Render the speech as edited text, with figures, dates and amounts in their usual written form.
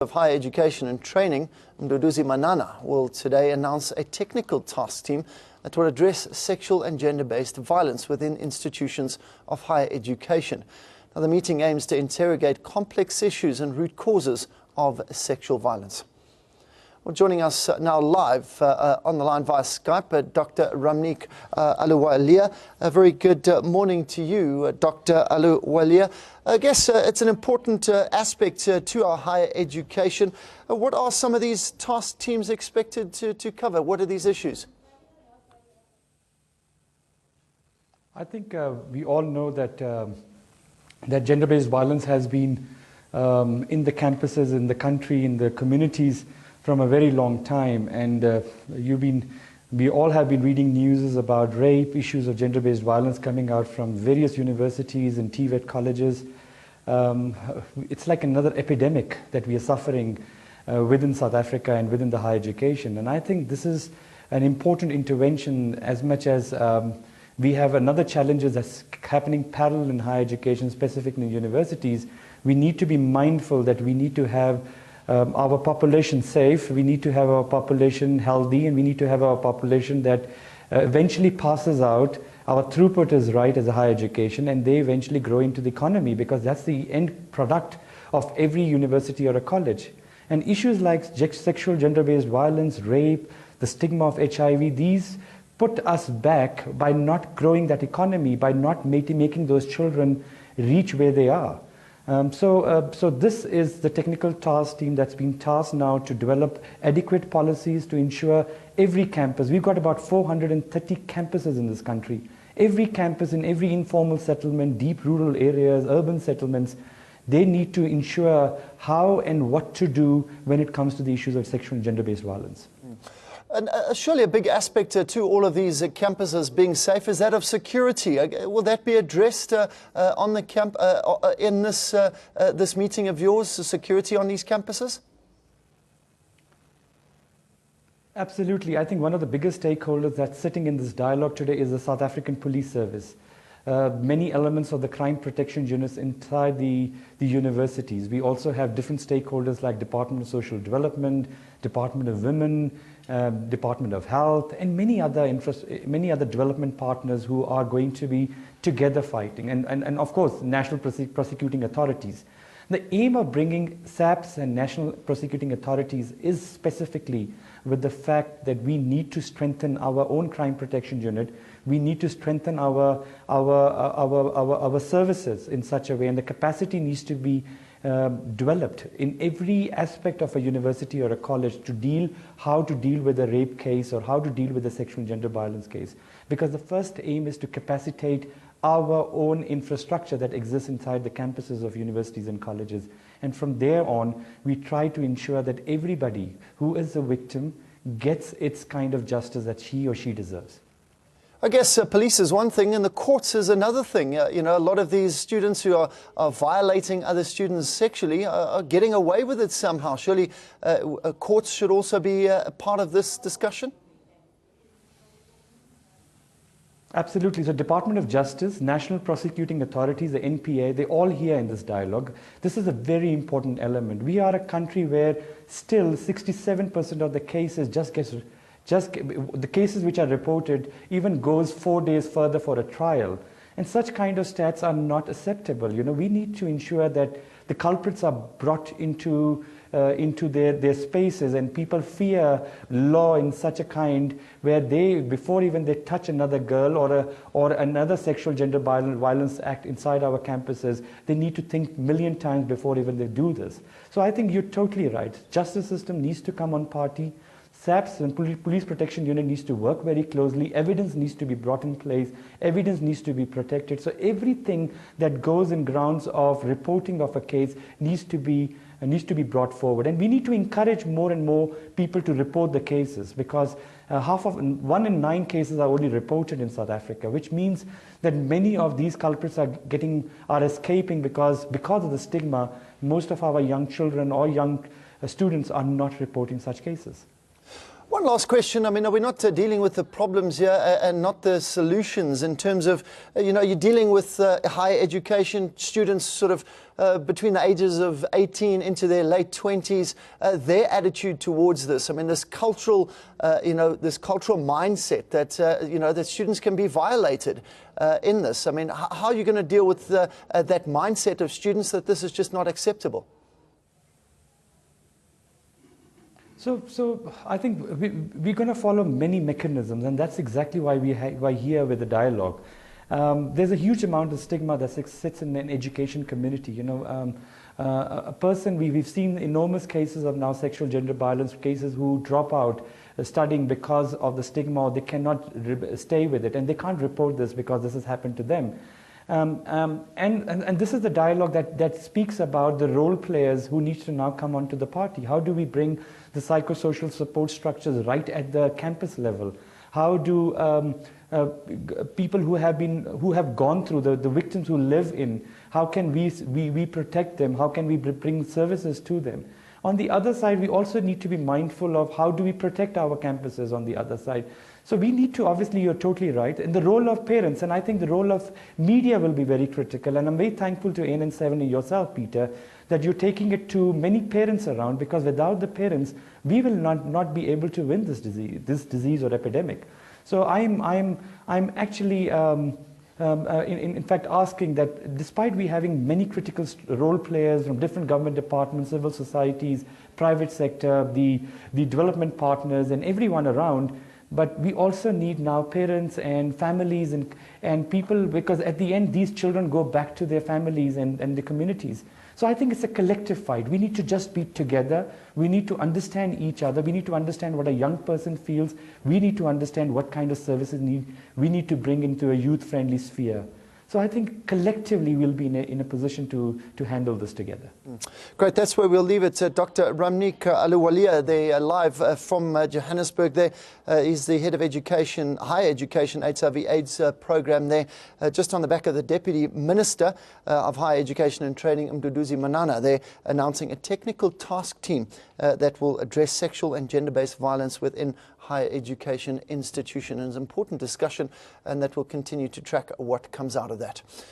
of Higher Education and Training, Mduduzi Manana, will today announce a technical task team that will address sexual and gender-based violence within institutions of higher education. Now, the meeting aims to interrogate complex issues and root causes of sexual violence. Well, joining us now live on the line via Skype, Dr. Ramnik Ahluwalia. A very good morning to you, Dr. Ahluwalia. I guess it's an important aspect to our higher education. What are some of these task teams expected to cover? What are these issues? I think we all know that that gender-based violence has been in the campuses, in the country, in the communities from a very long time, and we all have been reading news about rape, issues of gender-based violence coming out from various universities and TVET colleges. It's like another epidemic that we are suffering within South Africa and within the higher education, and I think this is an important intervention as much as we have another challenges that's happening parallel in higher education, specifically in universities. We need to be mindful that we need to have our population safe, we need to have our population healthy, and we need to have our population that eventually passes out. Our throughput is right as a higher education, and they eventually grow into the economy, because that's the end product of every university or a college. And issues like sexual gender-based violence, rape, the stigma of HIV, these put us back by not growing that economy, by not making those children reach where they are. So this is the technical task team that's been tasked now to develop adequate policies to ensure every campus. We've got about 430 campuses in this country. Every campus in every informal settlement, deep rural areas, urban settlements, they need to ensure how and what to do when it comes to the issues of sexual and gender-based violence. And surely a big aspect to all of these campuses being safe is that of security. Will that be addressed on the camp in this meeting of yours, security on these campuses? Absolutely. I think one of the biggest stakeholders that's sitting in this dialogue today is the South African Police Service. Many elements of the crime protection units inside the universities. We also have different stakeholders like Department of Social Development, Department of Women, Department of Health, and many other development partners who are going to be together fighting, and of course national prosecuting authorities. The aim of bringing SAPs and national prosecuting authorities is specifically with the fact that we need to strengthen our own crime protection unit. We need to strengthen our services in such a way, and the capacity needs to be developed in every aspect of a university or a college to how to deal with a rape case or how to deal with a sexual and gender violence case. Because the first aim is to capacitate our own infrastructure that exists inside the campuses of universities and colleges. And from there on, we try to ensure that everybody who is a victim gets its kind of justice that he or she deserves. I guess police is one thing and the courts is another thing. You know, a lot of these students who are violating other students sexually are getting away with it somehow. Surely courts should also be a part of this discussion? Absolutely. So Department of Justice, National Prosecuting Authorities, the NPA, they're all here in this dialogue. This is a very important element. We are a country where still 67% of the cases the cases which are reported even goes 4 days further for a trial. And such kind of stats are not acceptable. You know, we need to ensure that the culprits are brought into their spaces, and people fear law in such a kind where before even they touch another girl or another sexual gender violence act inside our campuses, they need to think a million times before even they do this. So I think you're totally right. Justice system needs to come on party. SAPS and Police Protection Unit needs to work very closely. Evidence needs to be brought in place. Evidence needs to be protected. So everything that goes in grounds of reporting of a case needs to be brought forward. And we need to encourage more and more people to report the cases, because 1 in 9 cases are only reported in South Africa, which means that many of these culprits are escaping because of the stigma. Most of our young children or young students are not reporting such cases. One last question. I mean, are we not dealing with the problems here and not the solutions in terms of, you're dealing with higher education students sort of between the ages of 18 into their late 20s, their attitude towards this. I mean, this cultural, this cultural mindset that, that students can be violated in this. I mean, how are you going to deal with that mindset of students that this is just not acceptable? So I think we're going to follow many mechanisms, and that's exactly why we're here with the dialogue. There's a huge amount of stigma that sits in an education community. A person, we've seen enormous cases of now sexual gender violence cases who drop out studying because of the stigma, or they cannot stay with it, and they can't report this because this has happened to them. And this is the dialogue that speaks about the role players who need to now come onto the party. How do we bring the psychosocial support structures right at the campus level? How do people who have gone through, the victims who live in, how can we protect them? How can we bring services to them? On the other side, we also need to be mindful of how do we protect our campuses on the other side. So we need to, obviously, you're totally right, and the role of parents, and I think the role of media will be very critical, and I'm very thankful to ANN7 and yourself, Peter, that you're taking it to many parents around, because without the parents, we will not be able to win this disease or epidemic. So I'm actually, in fact, asking that despite we having many critical role players from different government departments, civil societies, private sector, the development partners, and everyone around, but we also need now parents and families and people, because at the end, these children go back to their families and the communities. So I think it's a collective fight. We need to just be together. We need to understand each other. We need to understand what a young person feels. We need to understand what kind of services we need to bring into a youth-friendly sphere. So I think collectively we'll be in a position to handle this together. Great, that's where we'll leave it. Dr. Ramneek Aluwalia, they're live from Johannesburg there. He's the head of education, higher education, HIV/AIDS program there. Just on the back of the Deputy Minister of Higher Education and Training, Mduduzi Manana, they're announcing a technical task team that will address sexual and gender-based violence within higher education institutions. And it's an important discussion, and that will continue to track what comes out of that.